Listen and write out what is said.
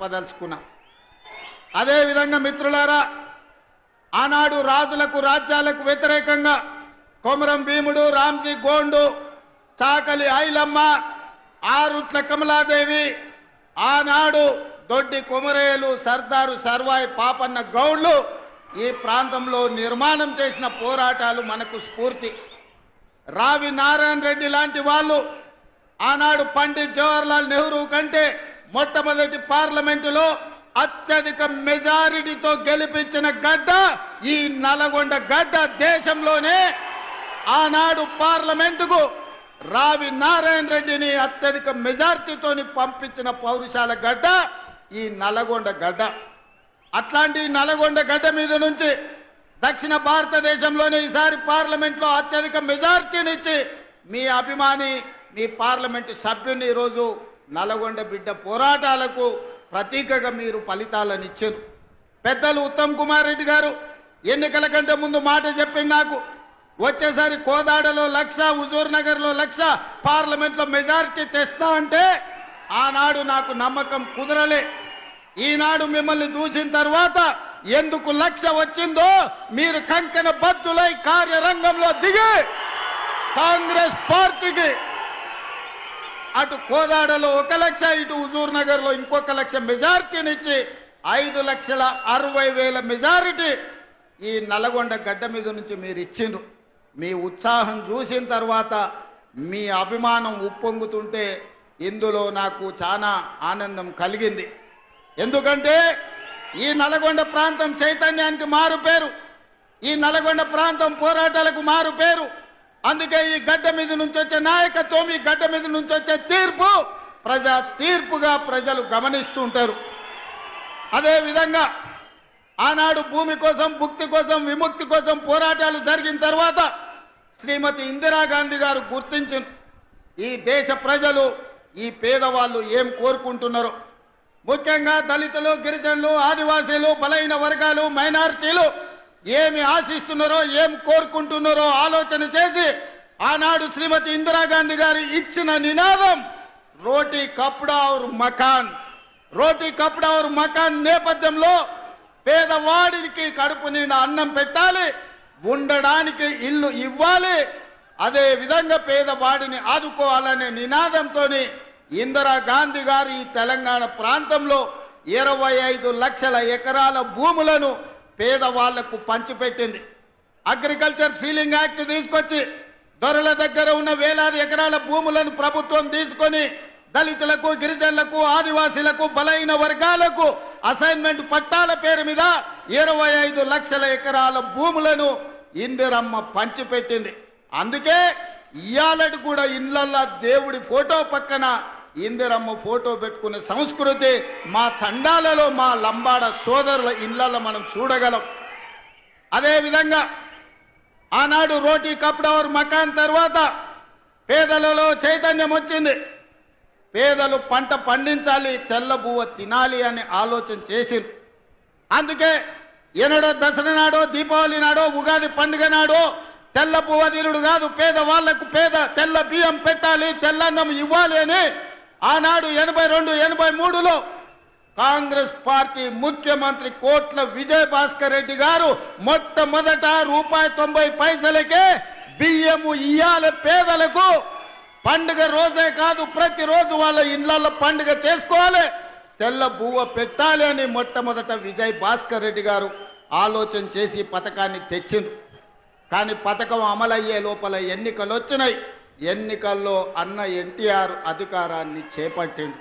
పదల్చుకున్నాం. అదేవిధంగా మిత్రులారా, ఆనాడు రాజులకు రాజ్యాలకు వ్యతిరేకంగా కొమరం భీముడు, రామ్జీ గోండు, చాకలి ఐలమ్మ, ఆరుట్ల కమలాదేవి, ఆనాడు దొడ్డి కొమరేలు, సర్దారు సర్వాయి పాపన్న గౌడ్లు ఈ ప్రాంతంలో నిర్మాణం చేసిన పోరాటాలు మనకు స్ఫూర్తి. రావి నారాయణ రెడ్డి లాంటి వాళ్ళు ఆనాడు పండిత్ జవహర్లాల్ నెహ్రూ కంటే మొట్టమొదటి పార్లమెంటులో అత్యధిక మెజారిటీతో గెలిపించిన గడ్డ ఈ నల్గొండ గడ్డ. దేశంలోనే ఆనాడు పార్లమెంటుకు రావి నారాయణ రెడ్డిని అత్యధిక మెజారిటీతోని పంపించిన పౌరుషాల గడ్డ ఈ నల్గొండ గడ్డ. అట్లాంటి నల్గొండ గడ్డ మీద నుంచి దక్షిణ భారతదేశంలోనే ఈసారి పార్లమెంట్లో అత్యధిక మెజారిటీనిచ్చి మీ అభిమాని, మీ పార్లమెంటు సభ్యుని ఈరోజు నల్గొండ బిడ్డ పోరాటాలకు ప్రతీకగా మీరు ఫలితాలను ఇచ్చారు. పెద్దలు ఉత్తమ్ కుమార్ రెడ్డి గారు ఎన్నికల కంటే ముందు మాట చెప్పింది నాకు, వచ్చేసారి కోదాడలో 1,00,000, హుజూర్ నగర్లో 1,00,000 పార్లమెంట్లో మెజారిటీ తెస్తా అంటే ఆనాడు నాకు నమ్మకం కుదరలే. ఈనాడు మిమ్మల్ని చూసిన తర్వాత ఎందుకు 1,00,000 వచ్చిందో మీరు కంకణ బద్దులై కార్యరంగంలో దిగి కాంగ్రెస్ పార్టీకి అటు కోదాడలో 1,00,000, ఇటు హుజూర్ నగర్లో ఇంకొక 1,00,000 మెజారిటీనిచ్చి 5,60,000 మెజారిటీ ఈ నల్గొండ గడ్డ మీద నుంచి మీరు ఇచ్చిండ్రు. మీ ఉత్సాహం చూసిన తర్వాత మీ అభిమానం ఉప్పొంగుతుంటే ఇందులో నాకు చాలా ఆనందం కలిగింది. ఎందుకంటే ఈ నల్గొండ ప్రాంతం చైతన్యానికి మారు పేరు, ఈ నల్గొండ ప్రాంతం పోరాటాలకు మారు పేరు. అందుకే ఈ గడ్డ మీద నుంచి వచ్చే నాయకత్వం, ఈ గడ్డ మీద నుంచి వచ్చే తీర్పు ప్రజా తీర్పుగా ప్రజలు గమనిస్తుంటారు. అదేవిధంగా ఆనాడు భూమి కోసం, భుక్తి కోసం, విముక్తి కోసం పోరాటాలు జరిగిన తర్వాత శ్రీమతి ఇందిరాగాంధీ గారు గుర్తించిన ఈ దేశ ప్రజలు, ఈ పేదవాళ్ళు ఏం కోరుకుంటున్నారో, ముఖ్యంగా దళితులు, గిరిజనులు, ఆదివాసీలు, బలహీన వర్గాలు, మైనారిటీలు ఏమి ఆశిస్తున్నారో, ఏం కోరుకుంటున్నారో ఆలోచన చేసి ఆనాడు శ్రీమతి ఇందిరాగాంధీ గారు ఇచ్చిన నినాదం రోటీ కప్డా ఔర్ మకాన్. రోటీ కప్డా ఔర్ మకాన్ నేపథ్యంలో పేదవాడికి కడుపు నిండా అన్నం పెట్టాలి, ఉండడానికి ఇల్లు ఇవ్వాలి, అదే విధంగా పేదవాడిని ఆదుకోవాలనే నినాదంతో ఇందిరాగాంధీ గారు ఈ తెలంగాణ ప్రాంతంలో 25 లక్షల ఎకరాల భూములను పేదవాళ్లకు పంచిపెట్టింది. అగ్రికల్చర్ సీలింగ్ యాక్ట్ తీసుకొచ్చి దొరల దగ్గర ఉన్న వేలాది ఎకరాల భూములను ప్రభుత్వం తీసుకొని దళితులకు, గిరిజనులకు, ఆదివాసీలకు, బలహీన వర్గాలకు అసైన్మెంట్ పట్టాల పేరు మీద 25 లక్షల ఎకరాల భూములను ఇందిరమ్మ పంచిపెట్టింది. అందుకే ఇయాలటి కూడా ఇళ్లల్లో దేవుడి ఫోటో పక్కన ఇందిరమ్మ ఫోటో పెట్టుకునే సంస్కృతి మా తండాలలో, మా లంబాడ సోదరుల ఇళ్లలో మనం చూడగలం. అదేవిధంగా ఆనాడు రోటీ కప్డా ఔర్ మకాన్ తర్వాత పేదలలో చైతన్యం వచ్చింది. పేదలు పంట పండించాలి, తెల్ల బువ్వ తినాలి అని ఆలోచన చేసింది. అందుకే ఎన్నడో దసరా నాడో, దీపావళి నాడో, ఉగాది పండుగ నాడో తెల్ల బువ్వ తినుడు కాదు, పేదవాళ్లకు తెల్ల బియ్యం పెట్టాలి, తెల్లన్నం ఇవ్వాలి అని ఆనాడు 82, 83లో కాంగ్రెస్ పార్టీ ముఖ్యమంత్రి కోట్ల విజయభాస్కర్ రెడ్డి గారు మొట్టమొదట ₹90 బియ్యము ఇయ్యాలి పేదలకు. పండుగ రోజే కాదు, ప్రతిరోజు వాళ్ళ ఇళ్లలో పండుగ చేసుకోవాలి, తెల్ల బువ్వ పెట్టాలి అని మొట్టమొదట విజయభాస్కర్ రెడ్డి గారు ఆలోచన చేసి పథకాన్ని తెచ్చిండ్రు. కానీ పథకం అమలయ్యే లోపల ఎన్నికలు వచ్చినాయి. ఎన్నికల్లో అన్న ఎన్టీఆర్ అధికారాన్ని చేపట్టిండు.